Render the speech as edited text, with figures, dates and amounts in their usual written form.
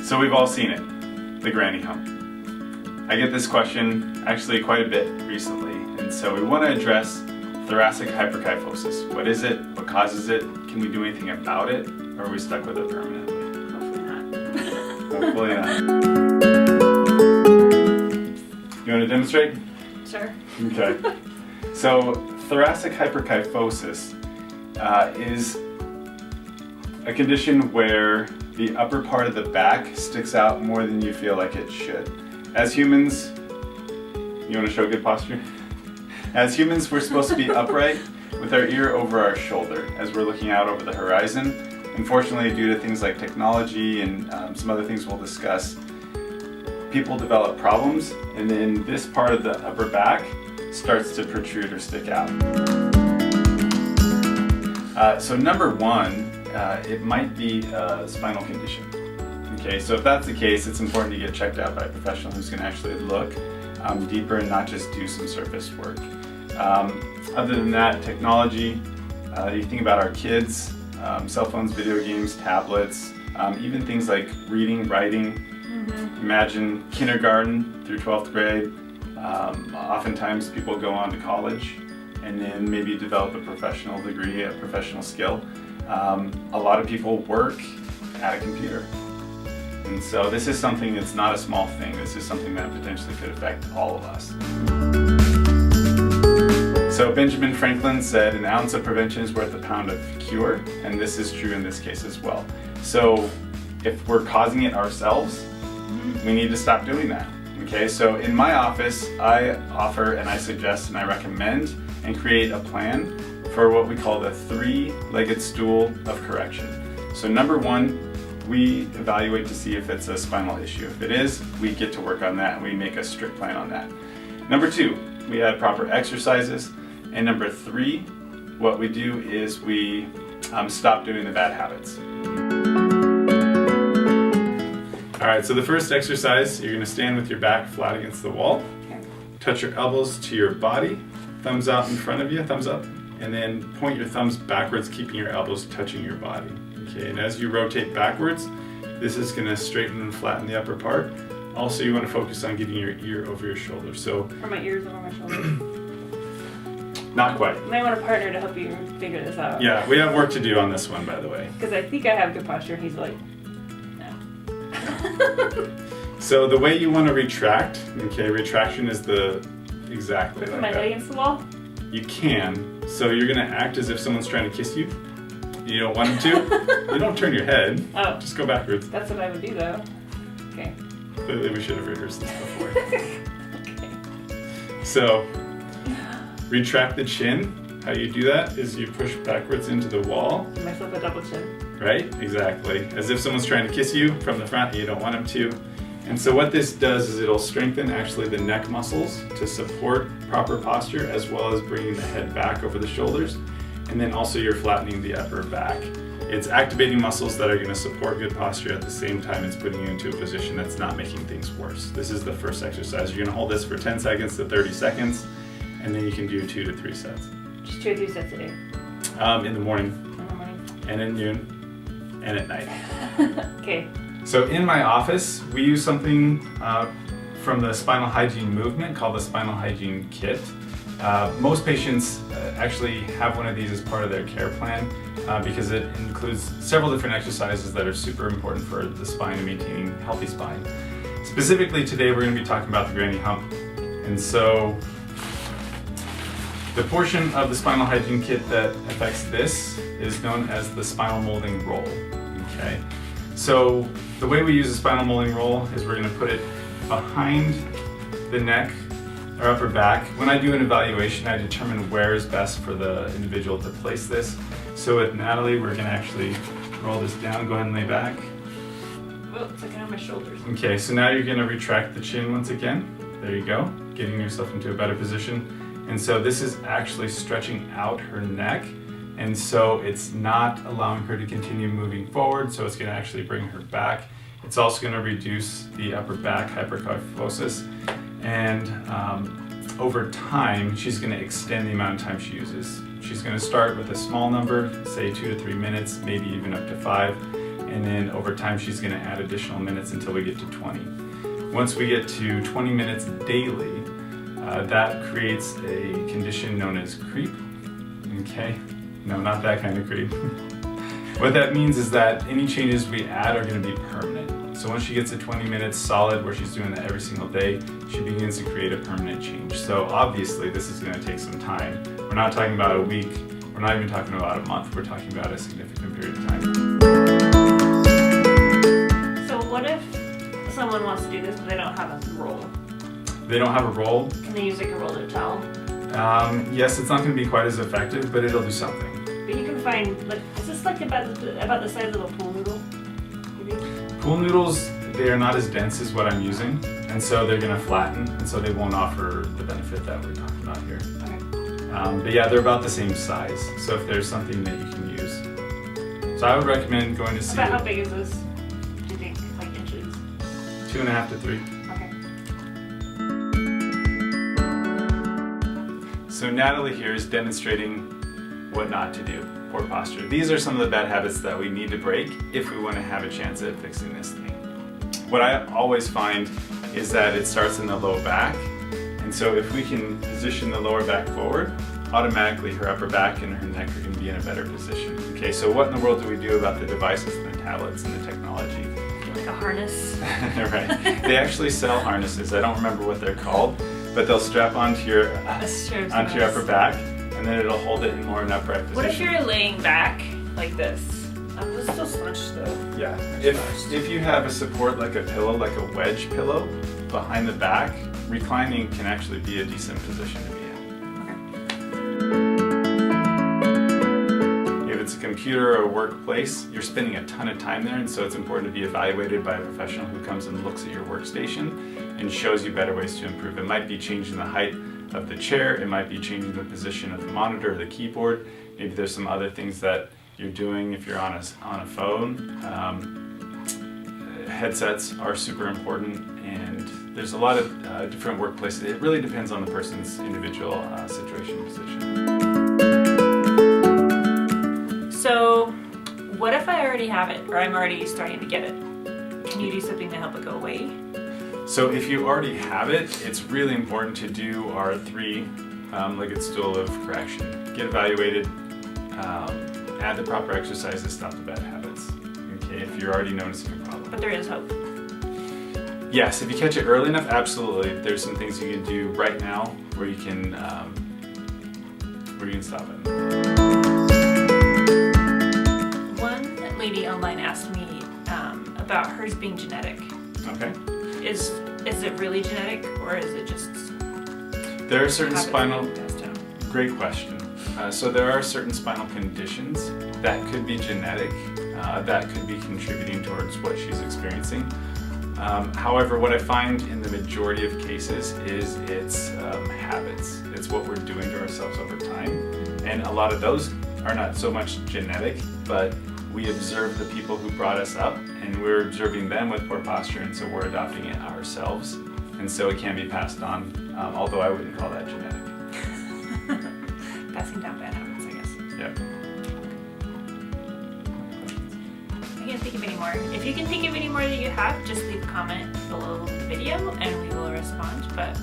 So we've all seen it, the granny hump. I get this question actually quite a bit recently, and so we want to address thoracic hyperkyphosis. What is it? What causes it? Can we do anything about it? Or are we stuck with it permanently? Hopefully not. Hopefully not. You want to demonstrate? Sure. Okay. So thoracic hyperkyphosis is a condition where the upper part of the back sticks out more than you feel like it should. As humans, you want to show good posture? As humans, we're supposed to be upright with our ear over our shoulder as we're looking out over the horizon. Unfortunately, due to things like technology and some other things we'll discuss, people develop problems, and then this part of the upper back starts to protrude or stick out. So number one, it might be a spinal condition. Okay, so if that's the case, it's important to get checked out by a professional who's going to actually look deeper and not just do some surface work. Other than that, technology, you think about our kids, cell phones, video games, tablets, even things like reading, writing. Mm-hmm. Imagine kindergarten through 12th grade. Oftentimes people go on to college and then maybe develop a professional degree, a professional skill. A lot of people work at a computer. And so this is something that's not a small thing. This is something that potentially could affect all of us. So Benjamin Franklin said, an ounce of prevention is worth a pound of cure, and this is true in this case as well. So if we're causing it ourselves, we need to stop doing that. Okay, so in my office, I offer and I suggest and I recommend and create a plan for what we call the three-legged stool of correction. So number one, we evaluate to see if it's a spinal issue. If it is, we get to work on that and we make a strict plan on that. Number two, we add proper exercises. And number three, what we do is we stop doing the bad habits. All right, so the first exercise, you're gonna stand with your back flat against the wall. Okay. Touch your elbows to your body, thumbs out in front of you, thumbs up, and then point your thumbs backwards, keeping your elbows touching your body. Okay, and as you rotate backwards, this is gonna straighten and flatten the upper part. Also, you wanna focus on getting your ear over your shoulder. So, Are my ears over my shoulders? Not quite. You might want a partner to help you figure this out. Yeah, we have work to do on this one, by the way. Because I think I have good posture, and he's like, no. So the way you want to retract, okay, retraction is exactly Put like my that. leg against the wall? You can. So you're going to act as if someone's trying to kiss you. You don't want them to. You don't turn your head. Oh. Just go backwards. That's what I would do, though. Okay. Clearly we should have rehearsed this before. Okay. So, retract the chin. How you do that is you push backwards into the wall. Give myself a double chin. Right? Exactly. As if someone's trying to kiss you from the front and you don't want them to. And so what this does is it'll strengthen actually the neck muscles to support proper posture, as well as bringing the head back over the shoulders. And then also you're flattening the upper back. It's activating muscles that are going to support good posture at the same time it's putting you into a position that's not making things worse. This is the first exercise. You're going to hold this for 10 seconds to 30 seconds, and then you can do 2 to 3 sets. Just 2 or 3 sets a day? In the morning. In the morning. And at noon. And at night. Okay. So in my office, we use something from the spinal hygiene movement called the spinal hygiene kit. Most patients actually have one of these as part of their care plan because it includes several different exercises that are super important for the spine and maintaining a healthy spine. Specifically today, we're going to be talking about the granny hump. And so the portion of the spinal hygiene kit that affects this is known as the spinal molding roll. Okay. So the way we use a spinal molding roll is we're going to put it behind the neck or upper back. When I do an evaluation, I determine where is best for the individual to place this. So with Natalie, we're going to actually roll this down. Go ahead and lay back. Oh, it's like on my shoulders. Okay, so now you're going to retract the chin once again. There you go, getting yourself into a better position. And so this is actually stretching out her neck. And so it's not allowing her to continue moving forward, so it's going to actually bring her back. It's also going to reduce the upper back hyperkyphosis. And over time, she's going to extend the amount of time she uses. She's going to start with a small number, say 2 to 3 minutes, maybe even up to 5. and then over time she's going to add additional minutes until we get to 20. Once we get to 20 minutes daily, that creates a condition known as creep. Okay? No, not that kind of creep. What that means is that any changes we add are going to be permanent. So once she gets to 20 minutes solid where she's doing that every single day, she begins to create a permanent change. So obviously this is going to take some time. We're not talking about a week, we're not even talking about a month, we're talking about a significant period of time. So what if someone wants to do this but they don't have a roll? They don't have a roll? Can they use like a roller towel? Yes, it's not going to be quite as effective, but it'll do something. But you can find, like, is this like about the size of a pool noodle? Maybe? Pool noodles, they are not as dense as what I'm using, and so they're going to flatten, and so they won't offer the benefit that we're talking about here. Okay. But yeah, they're about the same size, so if there's something that you can use. So I would recommend going to see About how big is this? Do you think, like inches? 2.5 to 3. Okay. So Natalie here is demonstrating what not to do, poor posture. These are some of the bad habits that we need to break if we want to have a chance at fixing this thing. What I always find is that it starts in the low back, and so if we can position the lower back forward, automatically her upper back and her neck are going to be in a better position. Okay, so what in the world do we do about the devices and the tablets and the technology? Like a harness? Right. They actually sell harnesses. I don't remember what they're called, but they'll strap onto your upper back, and then it'll hold it in more an upright position. What if you're laying back like this? This is still slouched though. Yeah. If you have a support like a pillow, like a wedge pillow behind the back, reclining can actually be a decent position to be in. If it's a computer or a workplace, you're spending a ton of time there, and so it's important to be evaluated by a professional who comes and looks at your workstation and shows you better ways to improve. It might be changing the height of the chair, it might be changing the position of the monitor or the keyboard. Maybe there's some other things that you're doing if you're on a phone. Headsets are super important, and there's a lot of different workplaces. It really depends on the person's individual situation and position. So what if I already have it, or I'm already starting to get it? Can you do something to help it go away? So if you already have it, it's really important to do our 3-legged stool of correction. Get evaluated, add the proper exercise to stop the bad habits. Okay, if you're already noticing a problem. But there is hope. Yes, if you catch it early enough, absolutely. There's some things you can do right now where you can stop it. One lady online asked me about hers being genetic. Okay. Is it really genetic, or is it just? There are certain spinal. passed down? Great question. So there are certain spinal conditions that could be genetic, that could be contributing towards what she's experiencing. However, what I find in the majority of cases is it's habits. It's what we're doing to ourselves over time. And a lot of those are not so much genetic, but we observe the people who brought us up, and we're observing them with poor posture, and so we're adopting it ourselves. And so it can be passed on, although I wouldn't call that genetic. Passing down bad habits, I guess. Yep. I can't think of any more. If you can think of any more that you have, just leave a comment below the video and we will respond. But